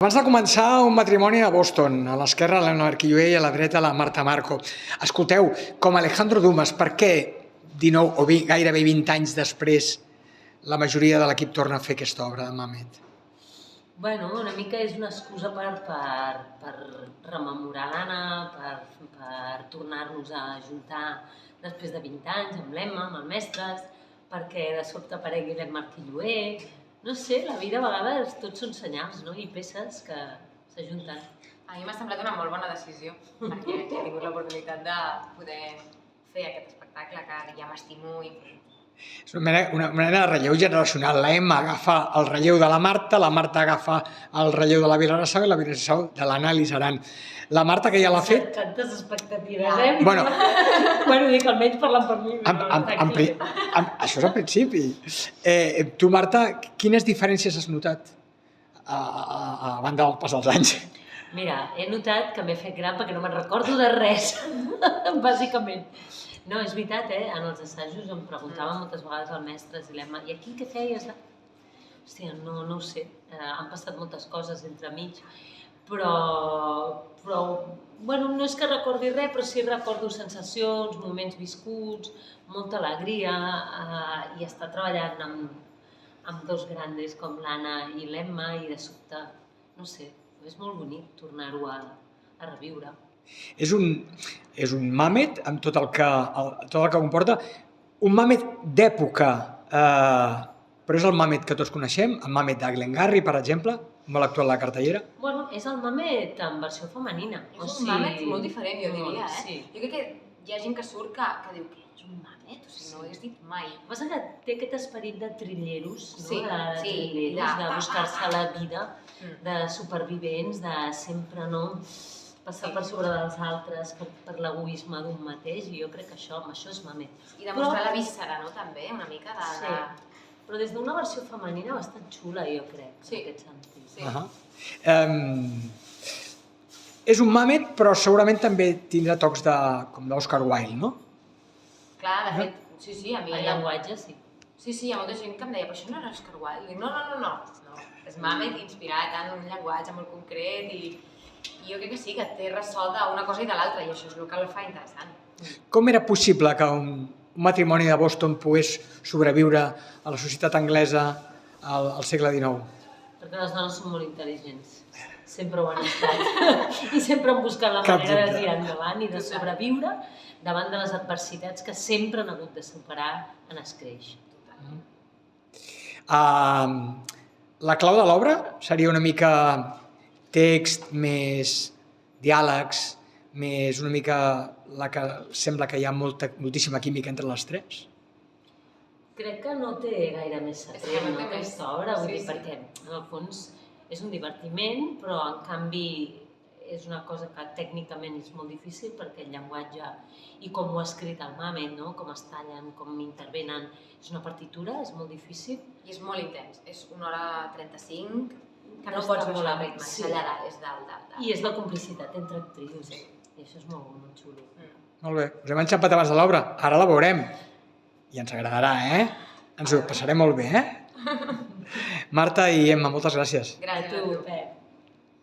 Abans de començar, un matrimoni a Boston, a l'esquerra l'Elena Arquilloé i a la dreta la Marta Marco. Escolteu, com Alejandro Dumas, per què 19 o gairebé 20 anys després la majoria de l'equip torna a fer aquesta obra de Mamet? Bueno, una mica és una excusa per rememorar l'Anna, per tornar-nos a juntar després de 20 anys amb l'Emma, amb el Mestres, perquè de sobte aparegui l'Emma Arquilloé. No sé, la vida a vegades tots són senyals, no? I peces que s'ajunten. A mi m'ha semblat una molt bona decisió, perquè he tingut l'oportunitat de poder fer aquest espectacle que ja m'estimo infinit. És una mena de relleu generacional. La Emma agafa el relleu de la Marta agafa el relleu de la Vilarassau i la Vilarassau de l'Anna Lizaran. La Marta, que ja l'ha fet... Tantes expectatives, eh? Bueno, dic, almenys parlant per mi. això és al principi. Tu, Marta, quines diferències has notat a banda del pas dels anys? Mira, he notat que m'he fet gran perquè no me'n recordo de res, bàsicament. No, és veritat, en els assajos em preguntava moltes vegades al mestre i l'Emma, i aquí què feies? Hòstia, no ho sé, han passat moltes coses entremig, però bueno, no és que recordi res, però sí recordo sensacions, moments viscuts, molta alegria, i estar treballant amb dos grandes com l'Anna i l'Emma, i de sobte, no sé, és molt bonic tornar-ho a reviure. És un Mamet amb tot el que comporta, un Mamet d'època, però és el Mamet que tots coneixem, el Mamet de Glengarry, per exemple, molt actual a la cartellera. Bueno, és el Mamet en versió femenina. És un Mamet molt diferent, jo diria, Sí. Jo crec que hi ha gent que surt que diu que és un Mamet, o sigui, no ho hagués dit mai. El que passa que té aquest esperit de thrilleros, no? Sí, de buscar-se la vida, de supervivents, de sempre passar per sobre dels altres per l'egoisme d'un mateix, i jo crec que això és Mamet. I demostrar la víscera, no?, també, una mica de... Sí, però des d'una versió femenina bastant xula, jo crec, en aquest sentit. Sí. És un Mamet, però segurament també tindrà tocs com d'Oscar Wilde, no? Clar, de fet, sí, a mi... El llenguatge, sí. Sí, hi ha molta gent que em deia, però això no era Oscar Wilde. Dic, no. És Mamet inspirat en un llenguatge molt concret i jo crec que sí, que té ressò d'una cosa i de l'altra, i això és el que el fa interessant. Com era possible que un matrimoni de Boston pogués sobreviure a la societat anglesa al segle XIX? Perquè les dones són molt intel·ligents. Sempre ho han estat. I sempre han buscat la manera de tirar endavant i de sobreviure davant de les adversitats que sempre han hagut de superar en escreix. La clau de l'obra seria una mica text, més diàlegs, més una mica la que sembla que hi ha moltíssima química entre les tres? Crec que no té gaire més secret, no, aquesta obra, vull dir, perquè en el fons és un divertiment, però en canvi és una cosa que tècnicament és molt difícil perquè el llenguatge i com ho ha escrit el Mamet, no? Com es tallen, com intervenen, és una partitura, és molt difícil. I és molt intens, és 1h35, que no pots baixar el ritme, és allà, és dalt. I és la complicitat entre actrius, i això és molt xulo. Molt bé, us hem enxampat abans de l'obra, ara la veurem. I ens agradarà, Ens ho passarem molt bé, Marta i Emma, moltes gràcies. Gràcies a tu, Pep.